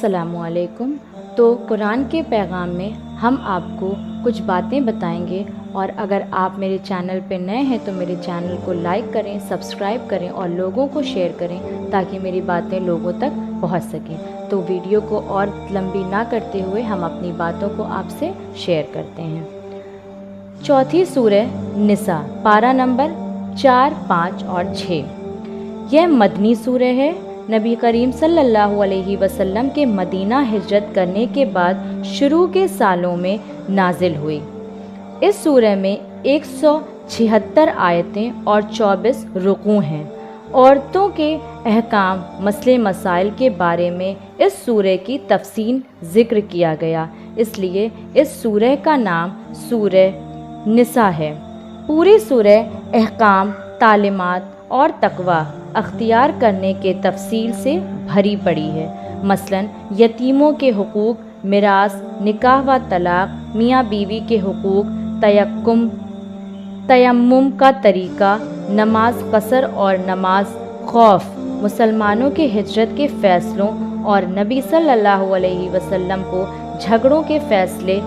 अस्सलाम वालेकुम। तो कुरान के पैगाम में हम आपको कुछ बातें बताएंगे, और अगर आप मेरे चैनल पे नए हैं तो मेरे चैनल को लाइक करें, सब्सक्राइब करें और लोगों को शेयर करें ताकि मेरी बातें लोगों तक पहुंच सकें। तो वीडियो को और लंबी ना करते हुए हम अपनी बातों को आपसे शेयर करते हैं। चौथी सूरह निसा, पारा नंबर 4, 5 और 6। यह मदनी सूरह है। नबी करीम सल्लल्लाहु अलैहि वसल्लम के मदीना हिजरत करने के बाद शुरू के सालों में नाजिल हुई। इस सूरह में 176 आयतें और 24 रुकू हैं। औरतों के अहकाम, मसले मसाइल के बारे में इस सूरह की तफसील ज़िक्र किया गया, इसलिए इस सूरह का नाम सूरह निसा है। पूरी सूरह अहकाम, तालीमात और तकवा अख्तियार करने के तफसील से भरी पड़ी है। मसलन यतीमों के हुकूक, मिरास, निकाह व तलाक, मियाँ बीवी के हुकूक, तयम्मुम का तरीक़ा, नमाज कसर और नमाज खौफ, मुसलमानों के हिजरत के फ़ैसलों और नबी सल्लल्लाहु अलैहि वसल्लम को झगड़ों के फ़ैसले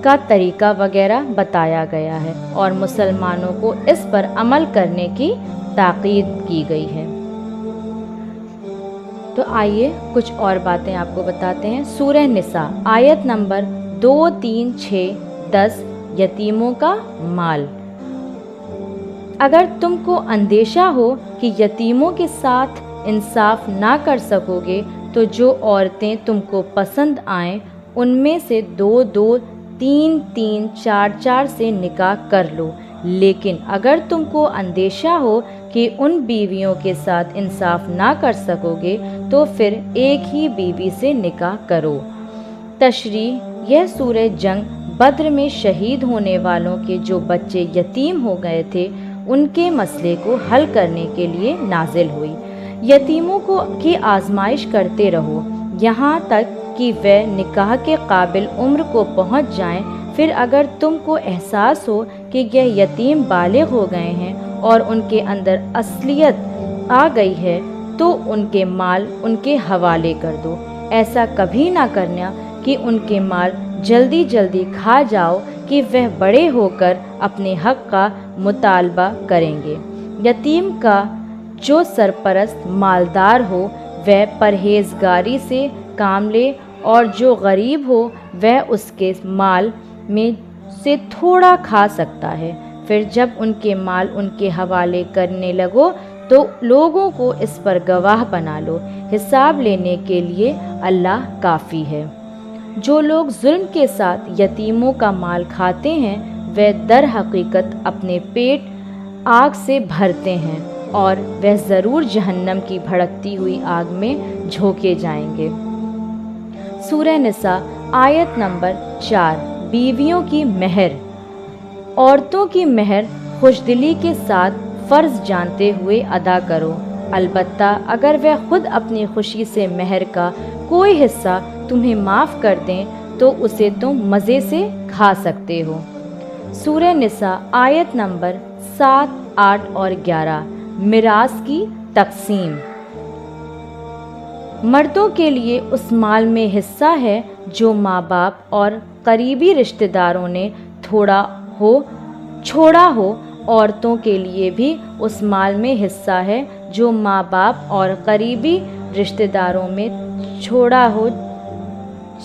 का तरीक़ा वगैरह बताया गया है, और मुसलमानों को इस पर अमल करने की ताक़ीद की गई है। तो आइए कुछ और बातें आपको बताते हैं। सूरह निसा, आयत नंबर 2, 3, 6, 10। यतीमों का माल। अगर तुमको अंदेशा हो कि यतीमों के साथ इंसाफ ना कर सकोगे तो जो औरतें तुमको पसंद आएं उनमें से 2, 2, 3, 3, 4, 4 से निकाह कर लो। लेकिन अगर तुमको अंदेशा हो कि उन बीवियों के साथ इंसाफ ना कर सकोगे तो फिर एक ही बीवी से निकाह करो। तशरीह, यह सूरह जंग बद्र में शहीद होने वालों के जो बच्चे यतीम हो गए थे उनके मसले को हल करने के लिए नाजिल हुई। यतीमों को की आजमाइश करते रहो यहाँ तक कि वे निकाह के काबिल उम्र को पहुँच जाएं। फिर अगर तुमको एहसास हो कि यह यतीम बालिग हो गए हैं और उनके अंदर असलियत आ गई है तो उनके माल उनके हवाले कर दो। ऐसा कभी ना करना कि उनके माल जल्दी जल्दी खा जाओ कि वह बड़े होकर अपने हक़ का मुतालबा करेंगे। यतीम का जो सरपरस्त मालदार हो वह परहेज़गारी से काम ले, और जो गरीब हो वह उसके माल में से थोड़ा खा सकता है। फिर जब उनके माल उनके हवाले करने लगो तो लोगों को इस पर गवाह बना लो। हिसाब लेने के लिए अल्लाह काफ़ी है। जो लोग जुल्म के साथ यतीमों का माल खाते हैं वे दर हकीकत अपने पेट आग से भरते हैं और वह ज़रूर जहन्नम की भड़कती हुई आग में झोंके जाएंगे। सूरह निसा, आयत नंबर 4। बीवियों की महर। औरतों की महर खुशदिली के साथ फ़र्ज़ जानते हुए अदा करो, अलबत्ता अगर वह खुद अपनी खुशी से महर का कोई हिस्सा तुम्हें माफ़ कर दें तो उसे तुम मज़े से खा सकते हो। सूरह निसा, आयत नंबर 7, 8 और 11। मिरास की तक़सीम। मर्दों के लिए उस माल में हिस्सा है जो माँ बाप और करीबी रिश्तेदारों ने छोड़ा हो। औरतों के लिए भी उस माल में हिस्सा है जो माँ बाप और करीबी रिश्तेदारों में छोड़ा हो,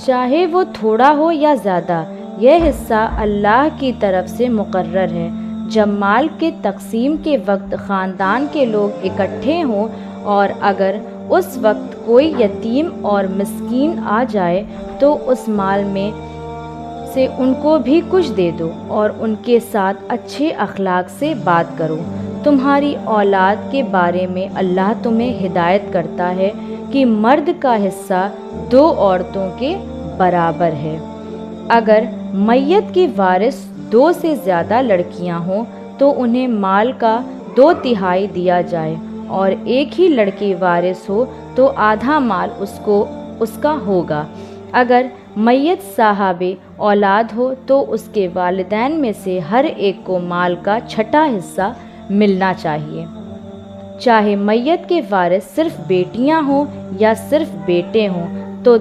चाहे वो थोड़ा हो या ज़्यादा। यह हिस्सा अल्लाह की तरफ से मुकर्रर है। जब माल के तक़सीम के वक्त ख़ानदान के लोग इकट्ठे हों और अगर उस वक्त कोई यतीम और मिस्कीन आ जाए तो उस माल में से उनको भी कुछ दे दो और उनके साथ अच्छे अखलाक से बात करो। तुम्हारी औलाद के बारे में अल्लाह तुम्हें हिदायत करता है कि मर्द का हिस्सा 2 औरतों के बराबर है। अगर मैयत की वारिस 2 से ज़्यादा लड़कियां हों तो उन्हें माल का 2/3 दिया जाए, और एक ही लड़की वारिस हो तो आधा माल उसका होगा। अगर मैयत साहबे औलाद हो तो उसके वालिदैन में से हर एक को माल का 6ठा हिस्सा मिलना चाहिए। चाहे मैयत के वारिस सिर्फ बेटियां हों या सिर्फ बेटे हों, تو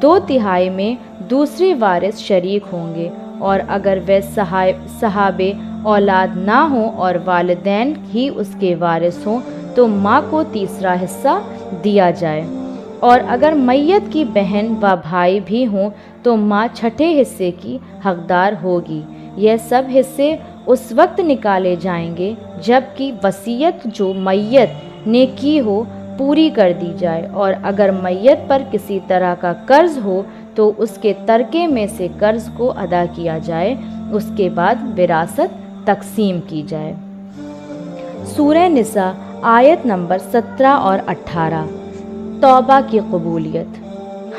2/3 में दूसरे वारिस शरीक होंगे, और अगर वे सहाबे औलाद ना हो और वालिदैन ही उसके वारिस हों तो माँ को तीसरा हिस्सा दिया जाए, और अगर मैयत की बहन व भाई भी हों तो माँ छठे हिस्से की हकदार होगी। यह सब हिस्से उस वक्त निकाले जाएंगे जबकि वसीयत जो मैयत ने की हो पूरी कर दी जाए, और अगर मैयत पर किसी तरह का कर्ज हो तो उसके तरके में से कर्ज को अदा किया जाए, उसके बाद विरासत तकसीम की जाए। सूरह निसा आयत नंबर 17 और 18। तौबा की कबूलियत।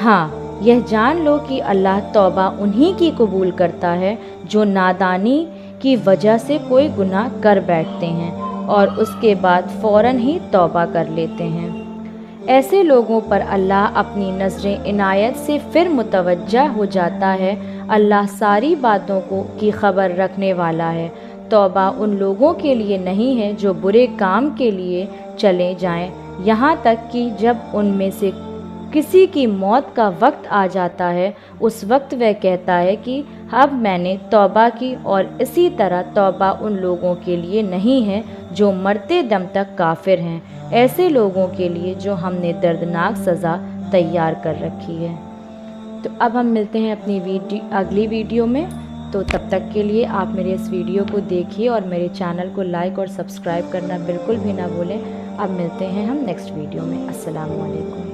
हाँ, यह जान लो कि अल्लाह तौबा उन्हीं की कबूल करता है जो नादानी की वजह से कोई गुनाह कर बैठते हैं और उसके बाद फ़ौरन ही तौबा कर लेते हैं। ऐसे लोगों पर अल्लाह अपनी नज़रें इनायत से फिर मुतवज्जा हो जाता है। अल्लाह सारी बातों की खबर रखने वाला है। तौबा उन लोगों के लिए नहीं है जो बुरे काम के लिए चले जाएं, यहाँ तक कि जब उनमें से किसी की मौत का वक्त आ जाता है, उस वक्त वह कहता है कि अब मैंने तौबा की, और इसी तरह तौबा उन लोगों के लिए नहीं है जो मरते दम तक काफिर हैं, ऐसे लोगों के लिए जो हमने दर्दनाक सज़ा तैयार कर रखी है। तो अब हम मिलते हैं अपनी अगली वीडियो में। तो तब तक के लिए आप मेरे इस वीडियो को देखिए और मेरे चैनल को लाइक और सब्सक्राइब करना बिल्कुल भी ना भूलें। अब मिलते हैं हम नेक्स्ट वीडियो में। अस्सलाम वालेकुम।